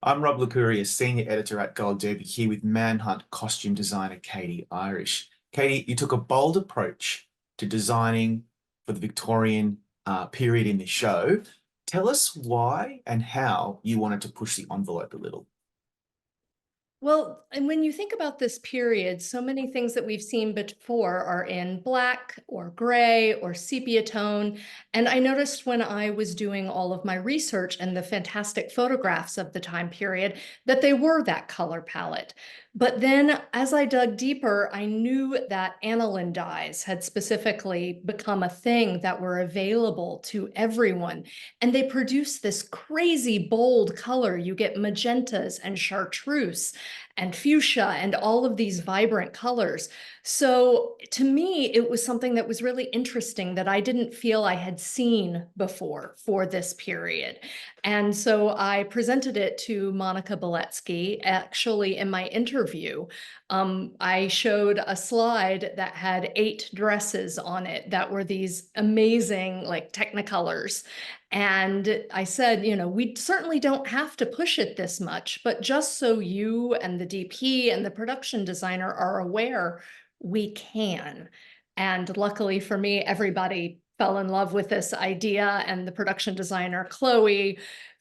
I'm Rob Licuria, Senior Editor at Gold Derby, here with Manhunt costume designer Katie Irish. Katie, you took a bold approach to designing for the Victorian period in the show. Tell us why and how you wanted to push the envelope a little. Well, and when you think about this period, so many things that we've seen before are in black or gray or sepia tone. And I noticed when I was doing all of my research and the fantastic photographs of the time period that they were that color palette. But then as I dug deeper, I knew that aniline dyes had specifically become a thing that were available to everyone. And they produce this crazy bold color. You get magentas and chartreuse and fuchsia and all of these vibrant colors. So to me, it was something that was really interesting that I didn't feel I had seen before for this period. And so I presented it to Monica Beletsky actually in my interview. I showed a slide that had 8 dresses on it that were these amazing like technicolors. And I said, we certainly don't have to push it this much, but just so you and the DP and the production designer are aware, we can. And luckily for me, everybody fell in love with this idea, and the production designer, Chloe,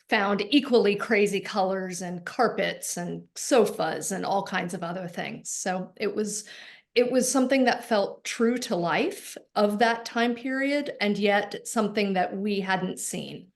found equally crazy colors and carpets and sofas and all kinds of other things. So it was something that felt true to life of that time period, and yet something that we hadn't seen.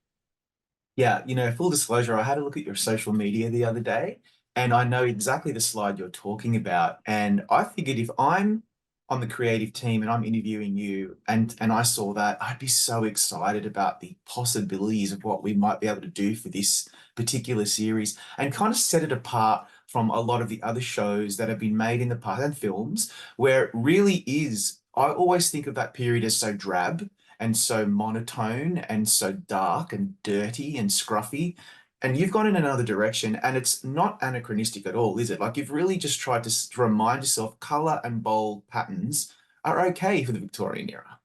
Yeah, full disclosure, I had a look at your social media the other day, and I know exactly the slide you're talking about. And I figured if I'm on the creative team and I'm interviewing you and I saw that, I'd be so excited about the possibilities of what we might be able to do for this particular series and kind of set it apart from a lot of the other shows that have been made in the past and films where it really is. I always think of that period as so drab and so monotone and so dark and dirty and scruffy. And you've gone in another direction, and it's not anachronistic at all, is it? Like you've really just tried to remind yourself color and bold patterns are okay for the Victorian era.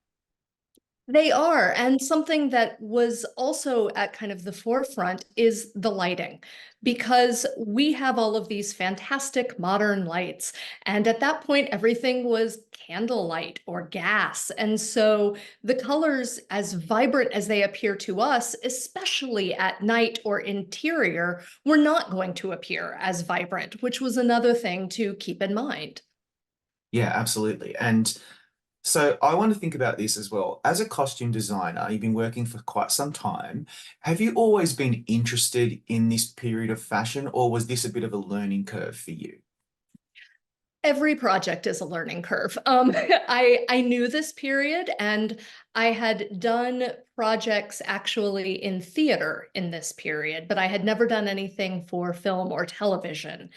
They are. And something that was also at kind of the forefront is the lighting, because we have all of these fantastic modern lights. And at that point, everything was candlelight or gas. And so the colors, as vibrant as they appear to us, especially at night or interior, were not going to appear as vibrant, which was another thing to keep in mind. Yeah, absolutely. And so I want to think about this as well. As a costume designer, you've been working for quite some time. Have you always been interested in this period of fashion, or was this a bit of a learning curve for you? Every project is a learning curve. I knew this period, and I had done projects actually in theater in this period, but I had never done anything for film or television.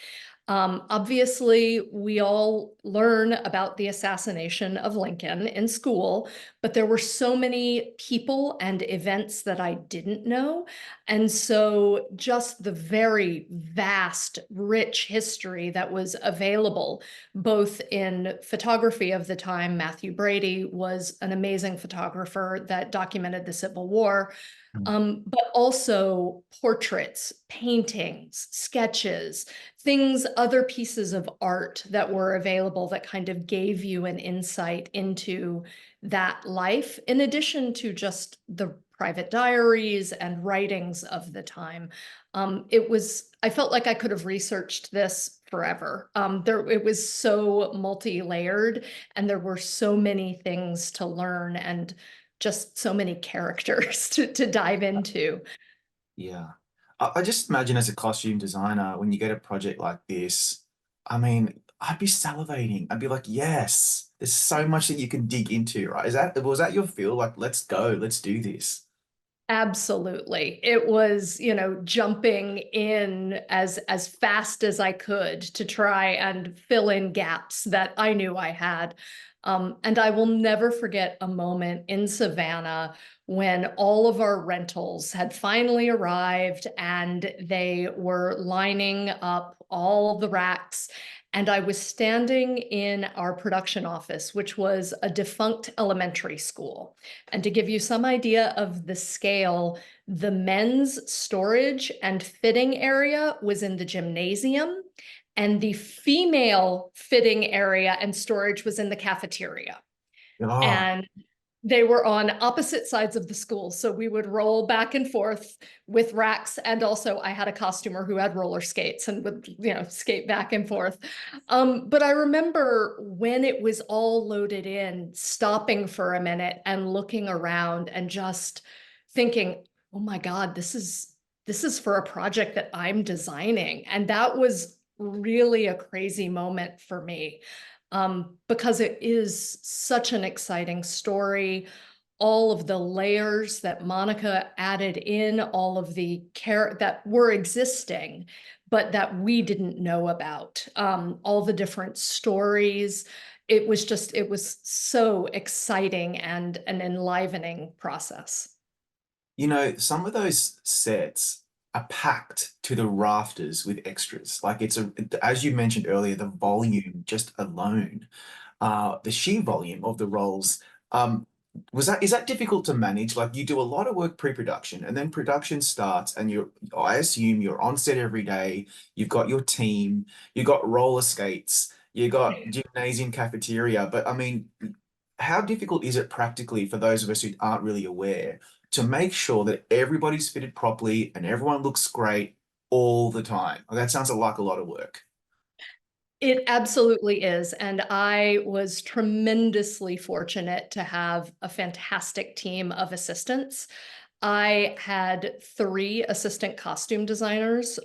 Obviously, we all learn about the assassination of Lincoln in school, but there were so many people and events that I didn't know. And so, just the very vast, rich history that was available, both in photography of the time. Matthew Brady was an amazing photographer that documented the Civil War, but also portraits, paintings, sketches, things, other pieces of art that were available that kind of gave you an insight into that life, in addition to just the private diaries and writings of the time. I felt like I could have researched this forever. It was so multi-layered, and there were so many things to learn and just so many characters to dive into. Yeah. I just imagine as a costume designer, when you get a project like this, I mean, I'd be salivating. I'd be like, yes, there's so much that you can dig into, right? Was that your feel? Like, let's go, let's do this. Absolutely. It was, jumping in as fast as I could to try and fill in gaps that I knew I had. And I will never forget a moment in Savannah when all of our rentals had finally arrived and they were lining up all of the racks. And I was standing in our production office, which was a defunct elementary school. And to give you some idea of the scale, the men's storage and fitting area was in the gymnasium, and the female fitting area and storage was in the cafeteria. Oh, And they were on opposite sides of the school. So we would roll back and forth with racks. And also I had a costumer who had roller skates and would, skate back and forth. But I remember when it was all loaded in, stopping for a minute and looking around and just thinking, oh my God, this is for a project that I'm designing. And that was really a crazy moment for me, because it is such an exciting story. All of the layers that Monica added in, all of the care that were existing, but that we didn't know about, all the different stories. It was so exciting and an enlivening process. some of those sets are packed to the rafters with extras. Like as you mentioned earlier, the volume just alone, the sheer volume of the roles. Um, is that difficult to manage? Like you do a lot of work pre-production and then production starts and I assume you're on set every day, you've got your team, you've got roller skates, you got gymnasium cafeteria. But I mean, how difficult is it practically for those of us who aren't really aware to make sure that everybody's fitted properly and everyone looks great all the time? That sounds like a lot of work. It absolutely is. And I was tremendously fortunate to have a fantastic team of assistants. I had three assistant costume designers,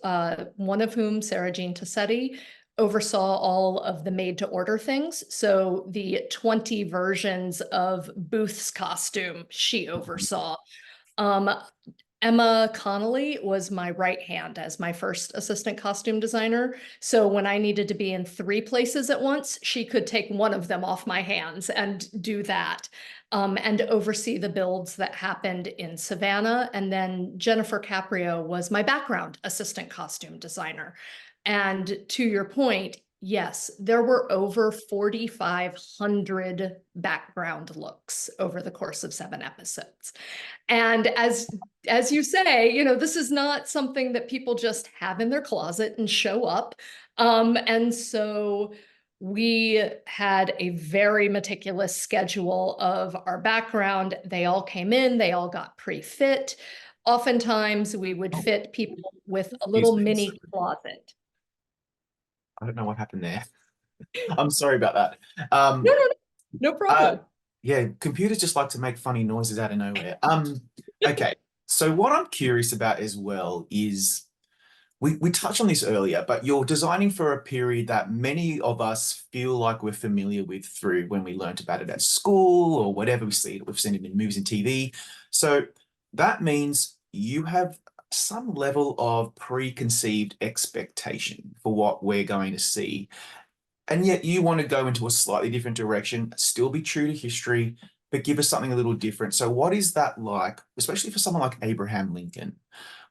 one of whom, Sarah Jean Tassetti, oversaw all of the made to order things. So the 20 versions of Booth's costume, she oversaw. Um, Emma Connolly was my right hand as my first assistant costume designer. So when I needed to be in three places at once, she could take one of them off my hands and do that, and oversee the builds that happened in Savannah. And then Jennifer Caprio was my background assistant costume designer. And to your point, yes, there were over 4,500 background looks over the course of 7 episodes. And as you say, this is not something that people just have in their closet and show up. And so we had a very meticulous schedule of our background. They all came in, they all got pre-fit. Oftentimes we would Oh, fit people with a excuse little me. mini closet. I don't know what happened there. I'm sorry about that. No, no, no, no Uh, problem. yeah, computers just like to make funny noises out of nowhere. Okay. So what I'm curious about as well is we touched on this earlier, but you're designing for a period that many of us feel like we're familiar with through when we learned about it at school or whatever we see it. We've seen it in movies and TV. So that means you have some level of preconceived expectation for what we're going to see. And yet you want to go into a slightly different direction, still be true to history, but give us something a little different. So what is that like, especially for someone like Abraham Lincoln?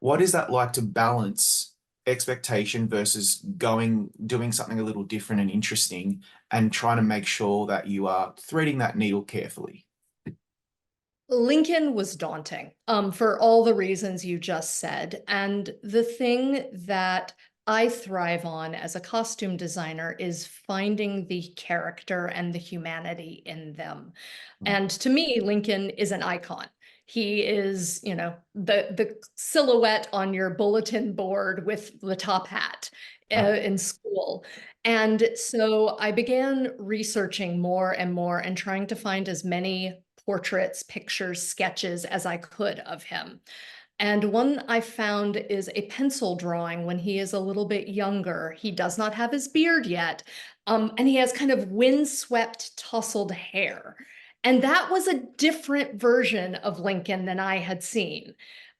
What is that like to balance expectation versus doing something a little different and interesting and trying to make sure that you are threading that needle carefully? Lincoln was daunting, for all the reasons you just said. And the thing that I thrive on as a costume designer is finding the character and the humanity in them. And to me, Lincoln is an icon. He is, the silhouette on your bulletin board with the top hat, in school. And so I began researching more and more and trying to find as many portraits, pictures, sketches as I could of him. And one I found is a pencil drawing when he is a little bit younger. He does not have his beard yet. And he has kind of windswept, tousled hair. And that was a different version of Lincoln than I had seen.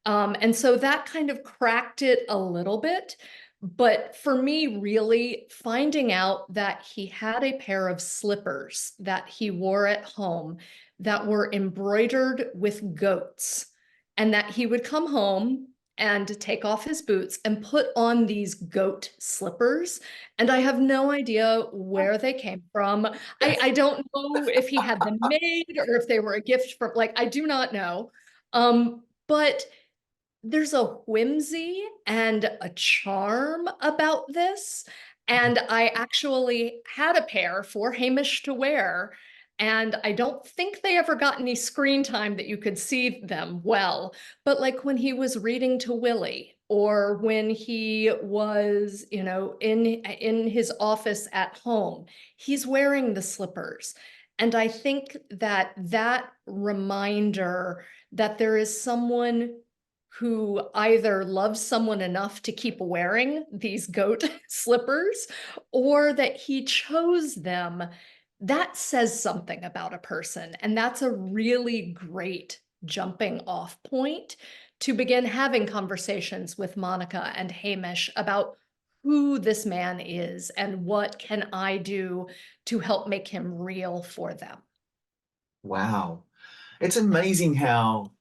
And so that kind of cracked it a little bit. But for me, really finding out that he had a pair of slippers that he wore at home that were embroidered with goats, and that he would come home and take off his boots and put on these goat slippers. And I have no idea where they came from. I don't know if he had them made or if they were a gift from, like, I do not know. But there's a whimsy and a charm about this. And I actually had a pair for Hamish to wear. And I don't think they ever got any screen time that you could see them well. But like when he was reading to Willie, or when he was, in his office at home, he's wearing the slippers. And I think that that reminder that there is someone who either loves someone enough to keep wearing these goat slippers or that he chose them, that says something about a person. And that's a really great jumping off point to begin having conversations with Monica and Hamish about who this man is and what can I do to help make him real for them. Wow. It's amazing how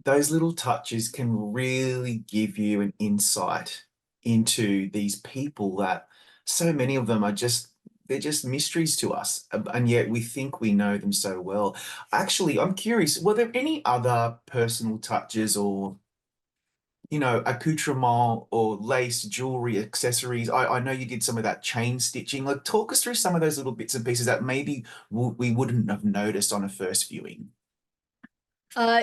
those little touches can really give you an insight into these people that so many of them are just they're just mysteries to us, and yet we think we know them so well. Actually, I'm curious, were there any other personal touches or accoutrement or lace, jewelry, accessories? I know you did some of that chain stitching. Like, talk us through some of those little bits and pieces that maybe we wouldn't have noticed on a first viewing.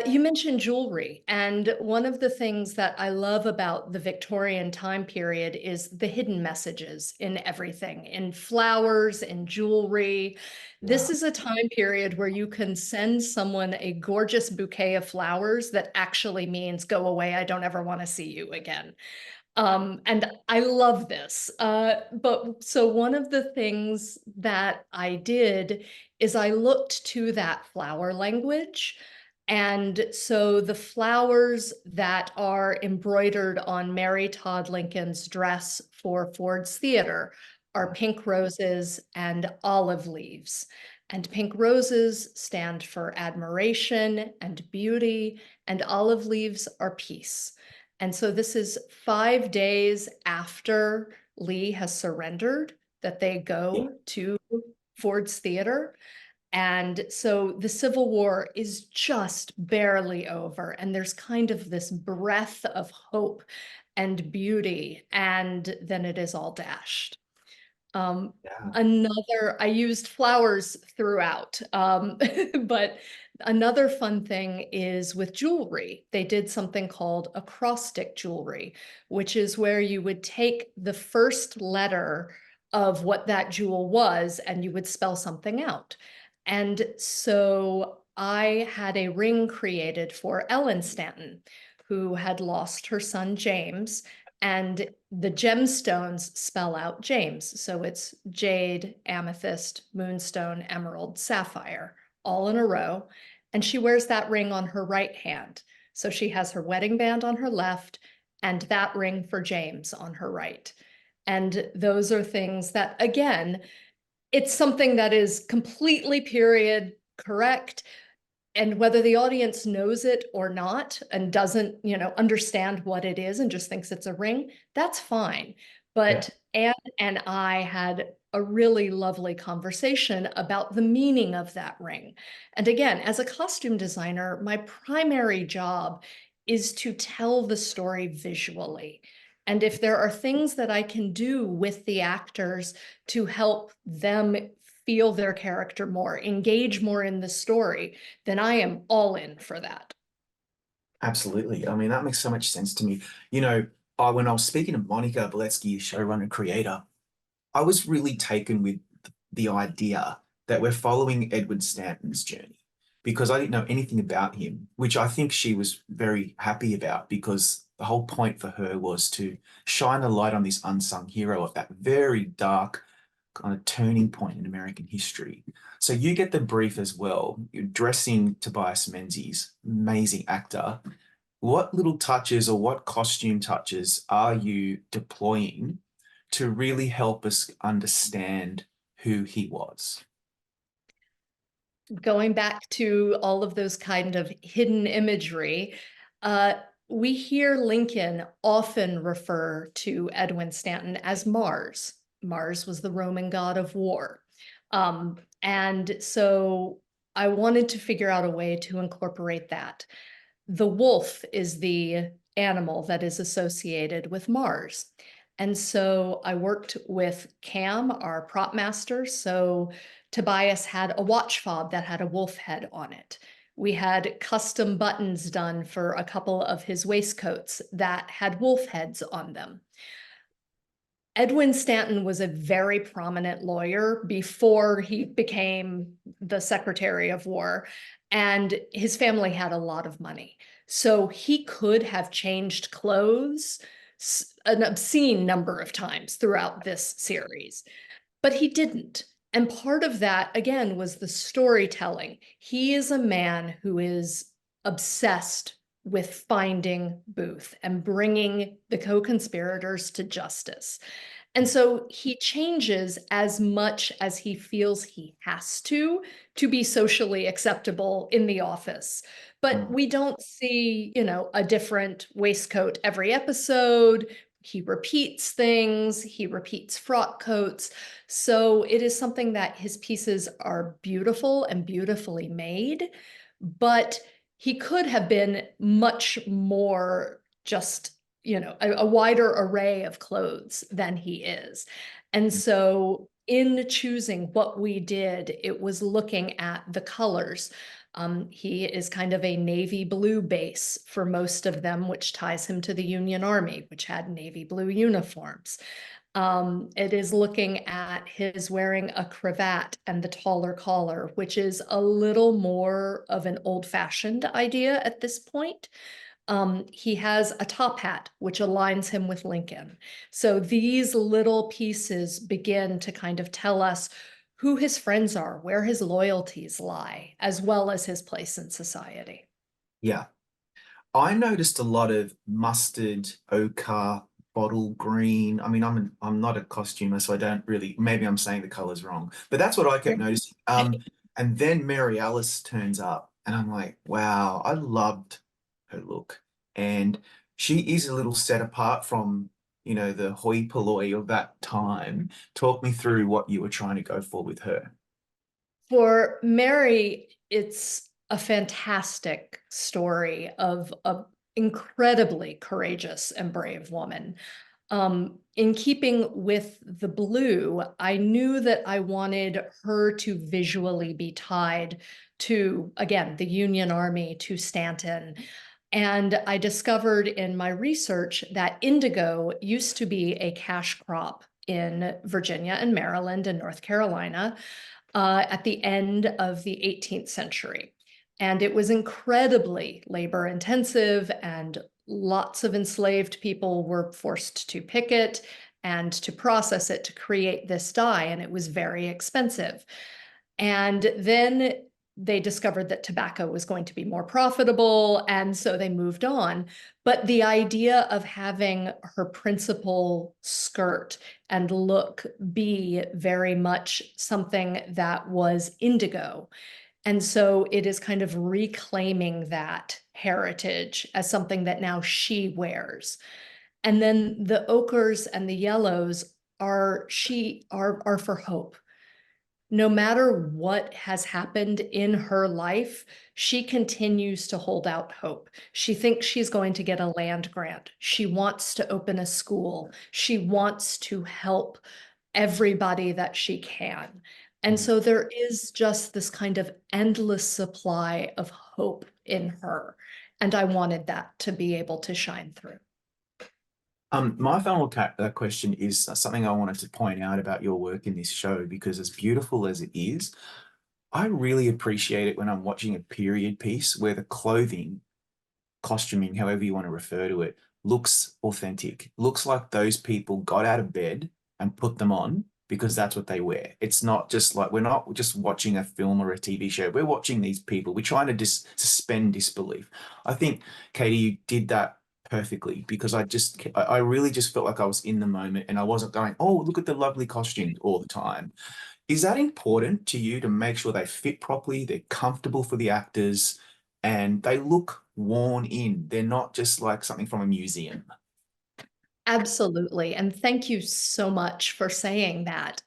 You mentioned jewelry, and one of the things that I love about the Victorian time period is the hidden messages in everything, in flowers, in jewelry. Yeah. This is a time period where you can send someone a gorgeous bouquet of flowers that actually means go away, I don't ever want to see you again. And I love this. But so one of the things that I did is I looked to that flower language. And so the flowers that are embroidered on Mary Todd Lincoln's dress for Ford's Theater are pink roses and olive leaves. And pink roses stand for admiration and beauty, and olive leaves are peace. And so this is 5 days after Lee has surrendered that they Yeah. go to Ford's Theater. And so the Civil War is just barely over, and there's kind of this breath of hope and beauty, and then it is all dashed. Um, Yeah. I used flowers throughout, but another fun thing is with jewelry. They did something called acrostic jewelry, which is where you would take the first letter of what that jewel was and you would spell something out. And so I had a ring created for Ellen Stanton, who had lost her son James, and the gemstones spell out James. So it's jade, amethyst, moonstone, emerald, sapphire, all in a row. And she wears that ring on her right hand. So she has her wedding band on her left and that ring for James on her right. And those are things that, again, it's something that is completely period correct, and whether the audience knows it or not and doesn't, understand what it is and just thinks it's a ring, that's fine. Yeah. But Anne and I had a really lovely conversation about the meaning of that ring. And again, as a costume designer, my primary job is to tell the story visually. And if there are things that I can do with the actors to help them feel their character more, engage more in the story, then I am all in for that. Absolutely. I mean, that makes so much sense to me. When I was speaking to Monica Beletsky, showrunner and creator, I was really taken with the idea that we're following Edwin Stanton's journey because I didn't know anything about him, which I think she was very happy about because the whole point for her was to shine a light on this unsung hero of that very dark kind of turning point in American history. So you get the brief as well. You're dressing Tobias Menzies, amazing actor. What little touches or what costume touches are you deploying to really help us understand who he was? Going back to all of those kind of hidden imagery, uh, we hear Lincoln often refer to Edwin Stanton as Mars. Mars was the Roman god of war. And so I wanted to figure out a way to incorporate that. The wolf is the animal that is associated with Mars. And so I worked with Cam, our prop master. So Tobias had a watch fob that had a wolf head on it. We had custom buttons done for a couple of his waistcoats that had wolf heads on them. Edwin Stanton was a very prominent lawyer before he became the Secretary of War, and his family had a lot of money. So he could have changed clothes an obscene number of times throughout this series, but he didn't. And part of that, again, was the storytelling. He is a man who is obsessed with finding Booth and bringing the co-conspirators to justice. And so he changes as much as he feels he has to be socially acceptable in the office. But Mm. we don't see, a different waistcoat every episode. He repeats things, he repeats frock coats. So it is something that his pieces are beautiful and beautifully made, but he could have been much more just a wider array of clothes than he is. And so in choosing what we did, it was looking at the colors. He is kind of a navy blue base for most of them, which ties him to the Union Army, which had navy blue uniforms. It is looking at his wearing a cravat and the taller collar, which is a little more of an old-fashioned idea at this point. He has a top hat, which aligns him with Lincoln. So these little pieces begin to kind of tell us who his friends are, where his loyalties lie, as well as his place in society. Yeah. I noticed a lot of mustard, ochre, bottle green. I mean, I'm not a costumer, so I don't really, maybe I'm saying the colors wrong, but that's what I kept noticing. And then Mary Alice turns up, and I'm like, wow, I loved her look. And she is a little set apart from, the hoi polloi of that time. Talk me through what you were trying to go for with her. For Mary, it's a fantastic story of an incredibly courageous and brave woman. In keeping with the blue, I knew that I wanted her to visually be tied to, again, the Union Army, to Stanton. And I discovered in my research that indigo used to be a cash crop in Virginia and Maryland and North Carolina at the end of the 18th century. And it was incredibly labor intensive, and lots of enslaved people were forced to pick it and to process it to create this dye, and it was very expensive. And then they discovered that tobacco was going to be more profitable, and so they moved on. But the idea of having her principal skirt and look be very much something that was indigo. And so it is kind of reclaiming that heritage as something that now she wears. And then the ochres and the yellows are for hope. No matter what has happened in her life, she continues to hold out hope. She thinks she's going to get a land grant. She wants to open a school. She wants to help everybody that she can. And so there is just this kind of endless supply of hope in her. And I wanted that to be able to shine through. My final question is something I wanted to point out about your work in this show, because as beautiful as it is, I really appreciate it when I'm watching a period piece where the clothing, costuming, however you want to refer to it, looks authentic. Looks like those people got out of bed and put them on because that's what they wear. It's not just like we're not just watching a film or a TV show. We're watching these people. We're trying to suspend disbelief. I think, Katie, you did that perfectly, because I really just felt like I was in the moment and I wasn't going, oh, look at the lovely costumes all the time. Is that important to you, to make sure they fit properly, they're comfortable for the actors, and they look worn in. They're not just like something from a museum. Absolutely. And thank you so much for saying that.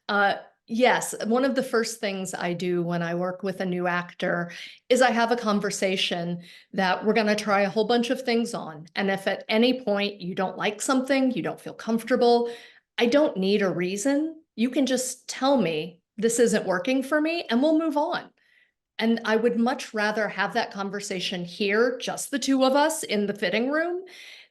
Yes, one of the first things I do when I work with a new actor is I have a conversation that we're going to try a whole bunch of things on. And if at any point you don't like something, you don't feel comfortable, I don't need a reason. You can just tell me this isn't working for me and we'll move on. And I would much rather have that conversation here, just the two of us in the fitting room,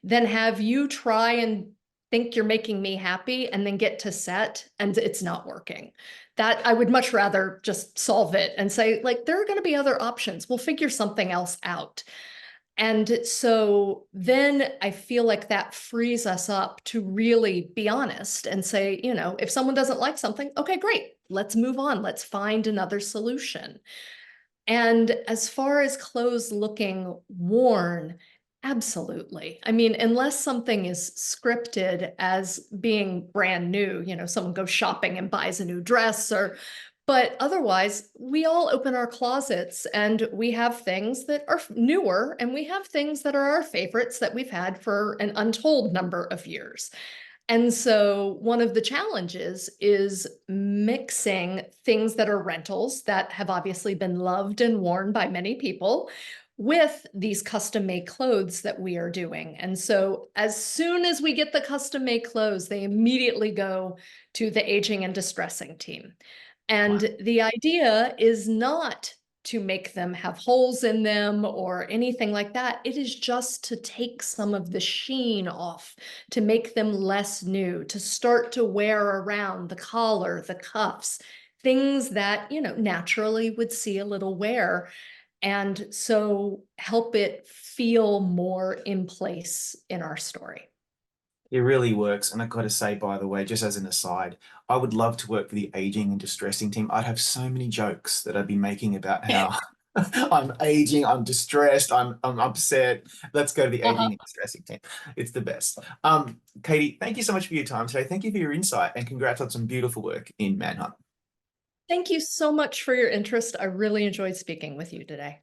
than have you try and think you're making me happy and then get to set and it's not working. That I would much rather just solve it and say, like, there are going to be other options. We'll figure something else out. And so then I feel like that frees us up to really be honest and say, if someone doesn't like something, okay, great. Let's move on. Let's find another solution. And as far as clothes looking worn, absolutely. I mean, unless something is scripted as being brand new, someone goes shopping and buys a new dress but otherwise, we all open our closets and we have things that are newer and we have things that are our favorites that we've had for an untold number of years. And so one of the challenges is mixing things that are rentals that have obviously been loved and worn by many people with these custom made clothes that we are doing. And so as soon as we get the custom made clothes, they immediately go to the aging and distressing team. Wow. And the idea is not to make them have holes in them or anything like that. It is just to take some of the sheen off, to make them less new, to start to wear around the collar, the cuffs, things that, naturally would see a little wear. And so help it feel more in place in our story. It really works. And I've got to say, by the way, just as an aside, I would love to work for the aging and distressing team. I'd have so many jokes that I'd be making about how I'm aging, I'm distressed, I'm upset. Let's go to the Uh-huh. aging and distressing team. It's the best. Katie, thank you so much for your time today. Thank you for your insight and congrats on some beautiful work in Manhunt. Thank you so much for your interest. I really enjoyed speaking with you today.